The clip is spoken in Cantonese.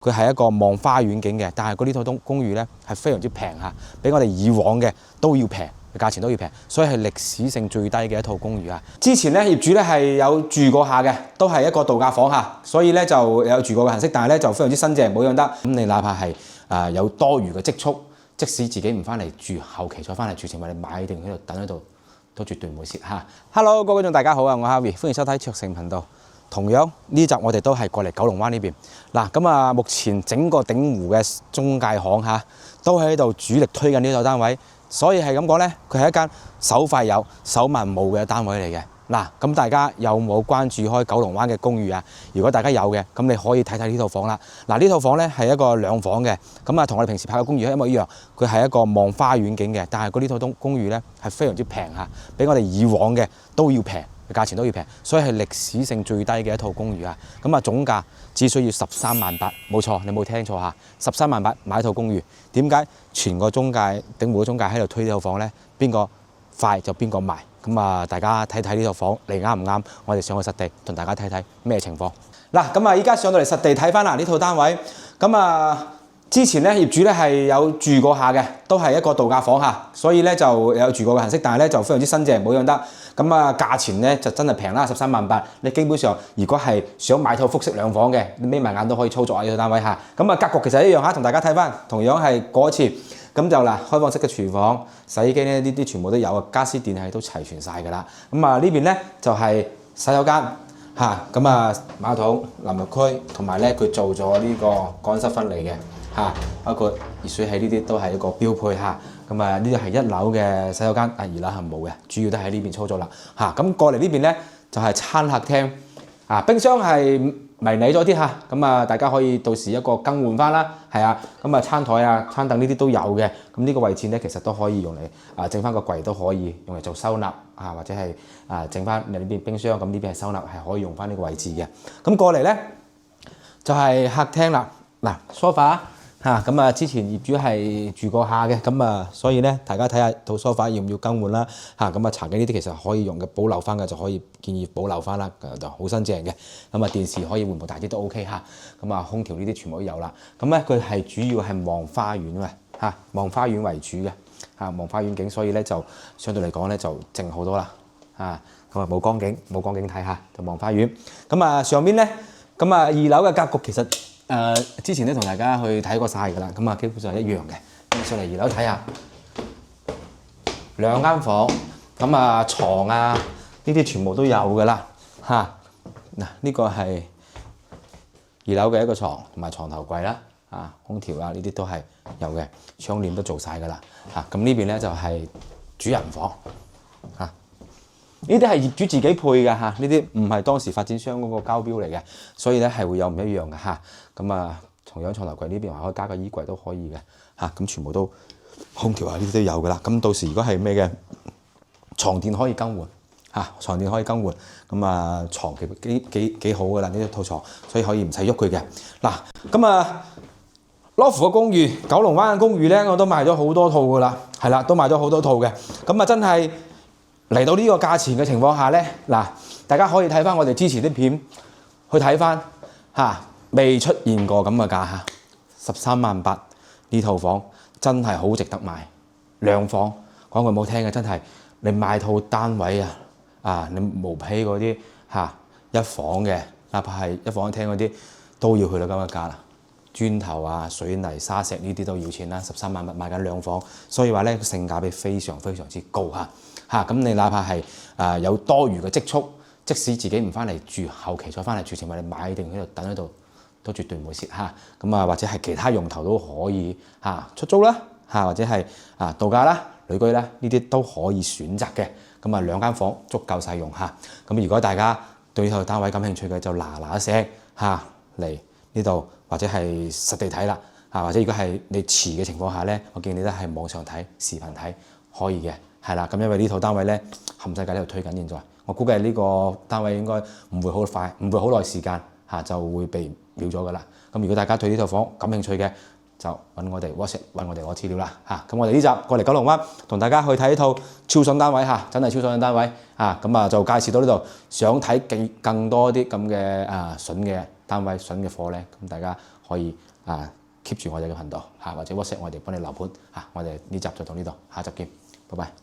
佢係一個望花園景嘅，但係呢套公寓咧係非常之平嚇，比我哋以往嘅都要平，價錢都要平，所以係歷史性最低嘅一套公寓啊！之前咧業主咧係有住過下嘅，都係一個度假房嚇，所以咧就有住過嘅痕跡，但係咧就非常之新淨，冇用得。咁你哪怕係有多餘嘅積蓄，即使自己唔翻嚟住，後期再翻嚟住，成為你買定喺度等喺度，都絕對唔會蝕嚇。Hello， 各位觀眾大家好啊，我係 Harvey， 歡迎收睇卓成頻道。同樣呢集我哋都係過嚟九龍灣呢邊嗱，咁啊目前整個鼎湖嘅中介行嚇都喺度主力推緊呢套單位，所以係咁講呢，佢係一間首快有首慢冇嘅單位嚟嘅嗱。咁大家有冇關注開九龍灣嘅公寓啊？如果大家有嘅，咁你可以睇睇呢套房啦。嗱，呢套房呢係一個兩房嘅，咁啊同我哋平時拍嘅公寓一模一樣，佢係一個望花園景嘅，但係呢套公寓呢係非常之平嚇，比我哋以往嘅都要平。價錢都要平，所以係歷史性最低嘅一套公寓啊！咁啊總價只需要13萬8，冇錯，你冇聽錯嚇，13萬8買一套公寓。點解全個中介鼎湖嘅中介喺度推呢套房呢？邊個快就邊個賣。咁啊，大家睇睇呢套房你啱唔啱？我哋上去實地同大家睇睇咩情況。嗱，咁啊依家上到嚟實地睇翻啦呢套單位，咁啊。之前咧業主咧係有住過下嘅，都係一個度假房嚇，所以咧就有住過嘅痕跡，但係咧就非常之新淨，冇用得。咁啊價錢咧就真係平啦，13萬8。你基本上如果係想買套複式兩房嘅，你眯埋眼都可以操作下呢套單位嚇。咁啊格局其實一樣嚇，同大家睇翻，同樣係過一次。咁就嗱，開放式嘅廚房、洗衣機咧呢啲全部都有啊，家私電器都齊全晒㗎啦。咁啊呢邊咧就係洗手間。嚇，咁啊馬桶、淋浴區同埋咧佢做咗呢個乾濕分離嘅嚇，包括熱水器呢啲都係一個標配嚇。咁啊呢啲係一樓嘅洗手間，二樓係冇嘅，主要都喺呢邊操作啦嚇。咁過嚟呢邊咧就係餐客廳啊，冰箱係迷你咗啲嚇，咁啊大家可以到時一個更換翻啦，係啊，咁啊餐台啊、餐凳呢啲都有嘅。咁呢個位置咧其實都可以用嚟整翻個櫃都可以用嚟做收納啊，或者係整翻你呢邊冰箱，咁呢邊係收納係可以用翻呢個位置嘅。咁過嚟咧就係客廳啦，嗱 sofa 嚇，咁啊之前業主係住過下嘅，咁啊所以咧大家睇下套 sofa 要唔要更換啦嚇，咁啊茶几呢啲其實可以用嘅，保留翻嘅就可以建議保留翻啦，就好新淨嘅。咁啊電視可以換部大啲都 OK 嚇，咁啊空調呢啲全部都有啦。咁咧佢係主要係望花園嘅嚇，望花園為主嘅嚇，望花園景，所以咧就相對嚟講咧就靜好多啦嚇。咁啊冇光景睇下，就望花園。咁啊上邊咧，咁啊二樓嘅格局其實之前都同大家去睇過晒㗎啦，咁啊基本上係一樣嘅。咁上嚟二樓睇下，兩間房，咁啊床啊呢啲全部都有㗎啦嚇。嗱呢個係二樓嘅一個床同埋床頭櫃啦，啊空調啊呢啲都係有嘅，窗簾都做晒㗎啦嚇。咁呢邊咧就係主人房嚇。呢啲係業主自己配嘅嚇，呢啲唔係當時發展商嗰個交標嚟嘅，所以咧係會有唔一樣嘅嚇。咁啊，同樣床頭櫃呢邊話可以加個衣櫃都可以嘅嚇，咁全部都空調啊呢啲都有噶啦。咁到時如果係咩嘅床墊可以更換嚇，床墊可以更換，咁啊床幾好噶啦呢套床，所以可以唔使喐佢嘅。嗱，咁啊樂富嘅公寓、九龍灣嘅公寓咧，我都賣咗好多套噶啦，係啦，都賣咗好多套嘅。咁啊真係〜嚟到呢個價錢嘅情況下呢，嗱，大家可以睇翻我哋之前啲片，去睇翻嚇，未出現過咁嘅價嚇，13萬8呢套房真係好值得買。兩房講句冇聽嘅，真係你買套單位你毛坯嗰啲嚇一房嘅，哪怕係一房一廳嗰啲都要去到咁嘅價啦。磚頭啊、水泥、沙石呢啲都要錢啦，13萬8買緊兩房，所以話咧性價比非常非常之高嚇。咁你哪怕係有多餘嘅積蓄，即使自己唔翻嚟住，後期再翻嚟住，成為你買定喺度等喺度，都絕對唔會蝕嚇。咁啊或者係其他用途都可以出租啦或者係度假啦、旅居啦，呢啲都可以選擇嘅。咁啊兩間房足夠使用嚇。咁如果大家對呢套單位感興趣嘅，就嗱聲嚟呢度，或者係實地睇啦或者如果係你遲嘅情況下咧，我建議你都係網上睇、視頻睇可以嘅。係啦，咁因為呢套單位咧，冚世界呢度推緊，現在我估計呢個單位應該唔會好快，唔會好耐時間就會被秒咗噶啦。咁如果大家對呢套房感興趣嘅，就揾我哋 WhatsApp 揾我哋攞資料啦咁我哋呢集過嚟九龍灣，同大家去睇呢套超筍單位真係超筍嘅單位咁就介紹到呢度。想睇更多啲咁嘅筍嘅單位、筍嘅貨咧，咁大家可以 keep 住我哋嘅頻道或者 WhatsApp 我哋幫你留盤我哋呢集就到呢度，下集見，拜拜。